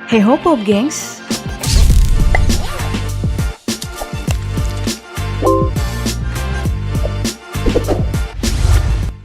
Hey ho Pop gengs!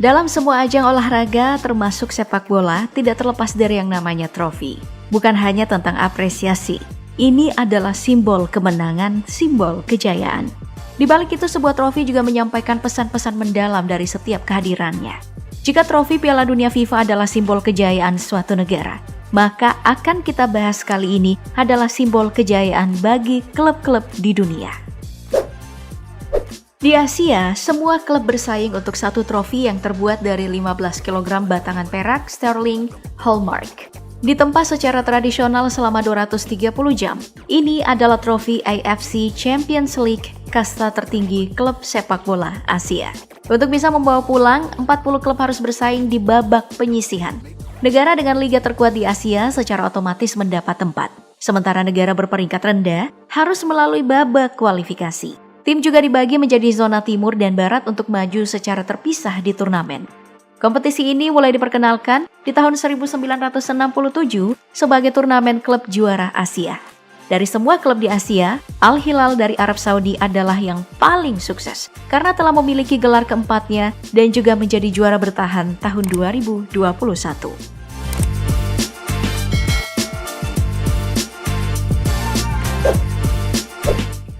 Dalam semua ajang olahraga, termasuk sepak bola, tidak terlepas dari yang namanya trofi. Bukan hanya tentang apresiasi, ini adalah simbol kemenangan, simbol kejayaan. Di balik itu, sebuah trofi juga menyampaikan pesan-pesan mendalam dari setiap kehadirannya. Jika trofi Piala Dunia FIFA adalah simbol kejayaan suatu negara, maka akan kita bahas kali ini adalah simbol kejayaan bagi klub-klub di dunia. Di Asia, semua klub bersaing untuk satu trofi yang terbuat dari 15 kg batangan perak sterling hallmark. Ditempa secara tradisional selama 230 jam, ini adalah trofi AFC Champions League, kasta tertinggi klub sepak bola Asia. Untuk bisa membawa pulang, 40 klub harus bersaing di babak penyisihan. Negara dengan liga terkuat di Asia secara otomatis mendapat tempat. Sementara negara berperingkat rendah harus melalui babak kualifikasi. Tim juga dibagi menjadi zona timur dan barat untuk maju secara terpisah di turnamen. Kompetisi ini mulai diperkenalkan di tahun 1967 sebagai turnamen klub juara Asia. Dari semua klub di Asia, Al Hilal dari Arab Saudi adalah yang paling sukses karena telah memiliki gelar keempatnya dan juga menjadi juara bertahan tahun 2021.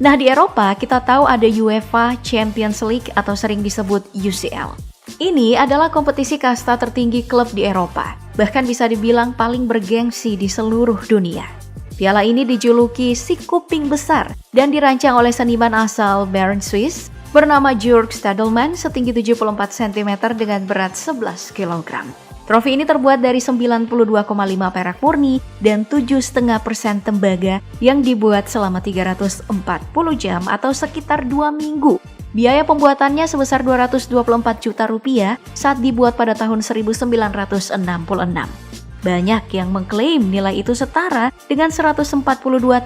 Nah, di Eropa kita tahu ada UEFA Champions League atau sering disebut UCL. Ini adalah kompetisi kasta tertinggi klub di Eropa, bahkan bisa dibilang paling bergengsi di seluruh dunia. Piala ini dijuluki si kuping besar dan dirancang oleh seniman asal Bern, Swiss bernama Jörg Stadelmann setinggi 74 cm dengan berat 11 kg. Trofi ini terbuat dari 92,5 perak murni dan 7,5% tembaga yang dibuat selama 340 jam atau sekitar 2 minggu. Biaya pembuatannya sebesar 224 juta rupiah saat dibuat pada tahun 1966. Banyak yang mengklaim nilai itu setara dengan 142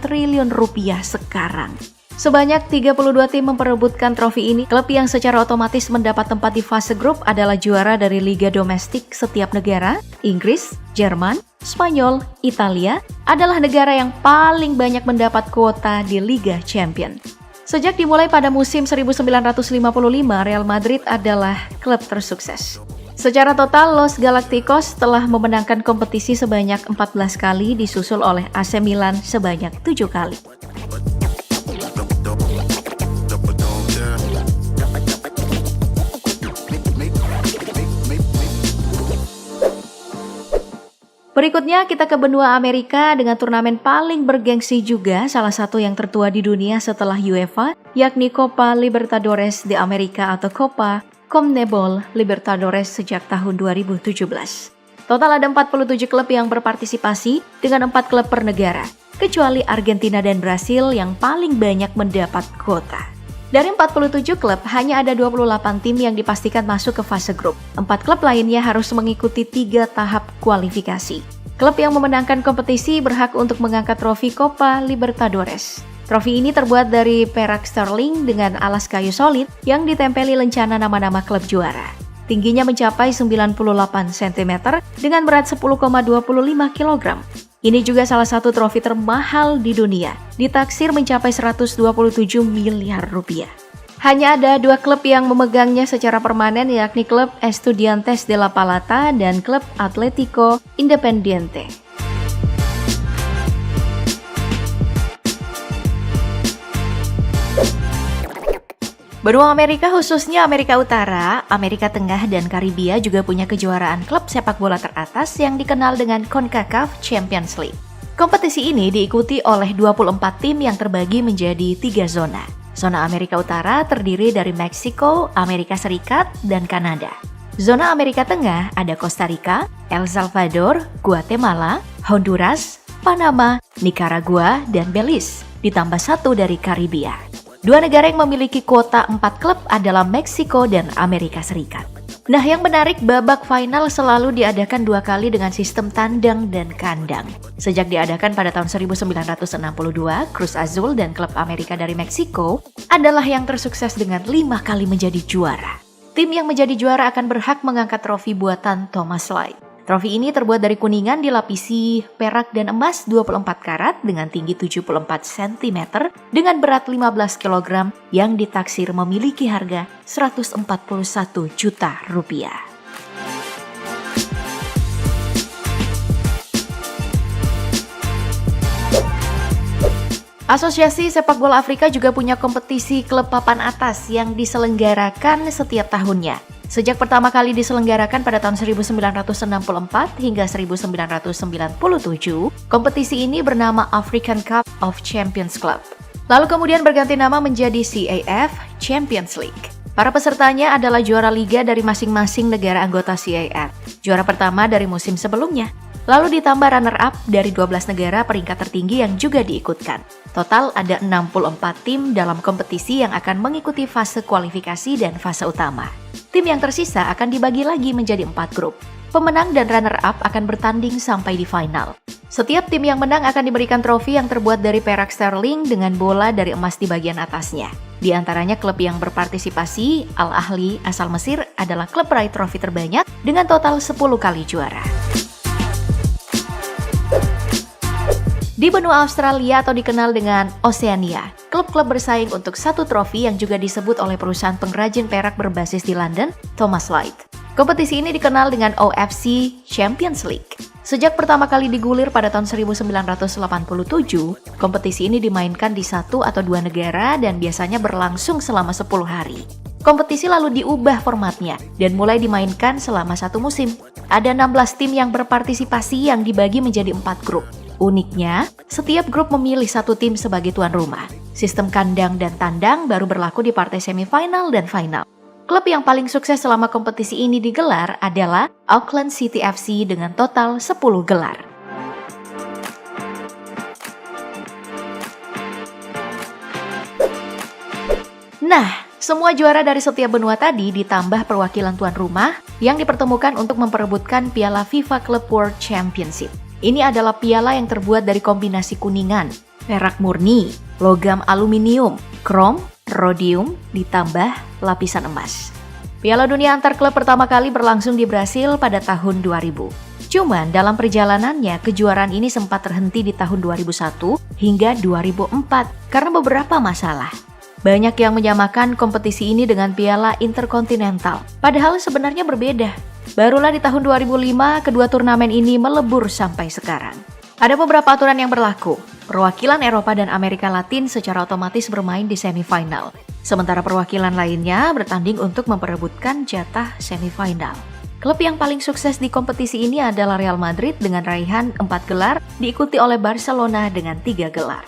triliun rupiah sekarang. Sebanyak 32 tim memperebutkan trofi ini. Klub yang secara otomatis mendapat tempat di fase grup adalah juara dari liga domestik setiap negara. Inggris, Jerman, Spanyol, Italia adalah negara yang paling banyak mendapat kuota di Liga Champion. Sejak dimulai pada musim 1955, Real Madrid adalah klub tersukses. Secara total, Los Galacticos telah memenangkan kompetisi sebanyak 14 kali, disusul oleh AC Milan sebanyak 7 kali. Berikutnya kita ke benua Amerika dengan turnamen paling bergengsi juga, salah satu yang tertua di dunia setelah UEFA, yakni Copa Libertadores de America atau Copa CONMEBOL Libertadores sejak tahun 2017. Total ada 47 klub yang berpartisipasi dengan 4 klub per negara, kecuali Argentina dan Brasil yang paling banyak mendapat kuota. Dari 47 klub, hanya ada 28 tim yang dipastikan masuk ke fase grup. 4 klub lainnya harus mengikuti 3 tahap kualifikasi. Klub yang memenangkan kompetisi berhak untuk mengangkat trofi Copa Libertadores. Trofi ini terbuat dari perak sterling dengan alas kayu solid yang ditempeli lencana nama-nama klub juara. Tingginya mencapai 98 cm dengan berat 10,25 kg. Ini juga salah satu trofi termahal di dunia, ditaksir mencapai 127 miliar rupiah. Hanya ada 2 klub yang memegangnya secara permanen, yakni klub Estudiantes de La Plata dan klub Atlético Independiente. Benua Amerika, khususnya Amerika Utara, Amerika Tengah, dan Karibia juga punya kejuaraan klub sepak bola teratas yang dikenal dengan CONCACAF Champions League. Kompetisi ini diikuti oleh 24 tim yang terbagi menjadi 3 zona. Zona Amerika Utara terdiri dari Meksiko, Amerika Serikat, dan Kanada. Zona Amerika Tengah ada Costa Rica, El Salvador, Guatemala, Honduras, Panama, Nicaragua, dan Belize, ditambah 1 dari Karibia. 2 negara yang memiliki kuota 4 klub adalah Meksiko dan Amerika Serikat. Nah, yang menarik, babak final selalu diadakan 2 kali dengan sistem tandang dan kandang. Sejak diadakan pada tahun 1962, Cruz Azul dan klub Amerika dari Meksiko adalah yang tersukses dengan 5 kali menjadi juara. Tim yang menjadi juara akan berhak mengangkat trofi buatan Thomas Light. Trofi ini terbuat dari kuningan dilapisi perak dan emas 24 karat dengan tinggi 74 cm dengan berat 15 kg yang ditaksir memiliki harga 141 juta rupiah. Asosiasi Sepak Bola Afrika juga punya kompetisi klub papan atas yang diselenggarakan setiap tahunnya. Sejak pertama kali diselenggarakan pada tahun 1964 hingga 1997, kompetisi ini bernama African Cup of Champions Club. Lalu kemudian berganti nama menjadi CAF Champions League. Para pesertanya adalah juara liga dari masing-masing negara anggota CAF. Juara pertama dari musim sebelumnya. Lalu ditambah runner-up dari 12 negara peringkat tertinggi yang juga diikutkan. Total ada 64 tim dalam kompetisi yang akan mengikuti fase kualifikasi dan fase utama. Tim yang tersisa akan dibagi lagi menjadi 4 grup. Pemenang dan runner-up akan bertanding sampai di final. Setiap tim yang menang akan diberikan trofi yang terbuat dari perak sterling dengan bola dari emas di bagian atasnya. Di antaranya klub yang berpartisipasi, Al Ahly asal Mesir adalah klub peraih trofi terbanyak dengan total 10 kali juara. Di benua Australia atau dikenal dengan Oceania, klub-klub bersaing untuk satu trofi yang juga disebut oleh perusahaan pengrajin perak berbasis di London, Thomas Light. Kompetisi ini dikenal dengan OFC Champions League. Sejak pertama kali digulir pada tahun 1987, kompetisi ini dimainkan di 1 atau 2 negara dan biasanya berlangsung selama 10 hari. Kompetisi lalu diubah formatnya dan mulai dimainkan selama 1 musim. Ada 16 tim yang berpartisipasi yang dibagi menjadi 4 grup. Uniknya, setiap grup memilih 1 tim sebagai tuan rumah. Sistem kandang dan tandang baru berlaku di partai semifinal dan final. Klub yang paling sukses selama kompetisi ini digelar adalah Auckland City FC dengan total 10 gelar. Nah, semua juara dari setiap benua tadi ditambah perwakilan tuan rumah yang dipertemukan untuk memperebutkan Piala FIFA Club World Championship. Ini adalah piala yang terbuat dari kombinasi kuningan, perak murni, logam aluminium, krom, rhodium, ditambah lapisan emas. Piala Dunia antar klub pertama kali berlangsung di Brasil pada tahun 2000. Cuman dalam perjalanannya, kejuaraan ini sempat terhenti di tahun 2001 hingga 2004 karena beberapa masalah. Banyak yang menyamakan kompetisi ini dengan Piala Interkontinental, padahal sebenarnya berbeda. Barulah di tahun 2005, kedua turnamen ini melebur sampai sekarang. Ada beberapa aturan yang berlaku. Perwakilan Eropa dan Amerika Latin secara otomatis bermain di semifinal. Sementara perwakilan lainnya bertanding untuk memperebutkan jatah semifinal. Klub yang paling sukses di kompetisi ini adalah Real Madrid dengan raihan 4 gelar, diikuti oleh Barcelona dengan 3 gelar.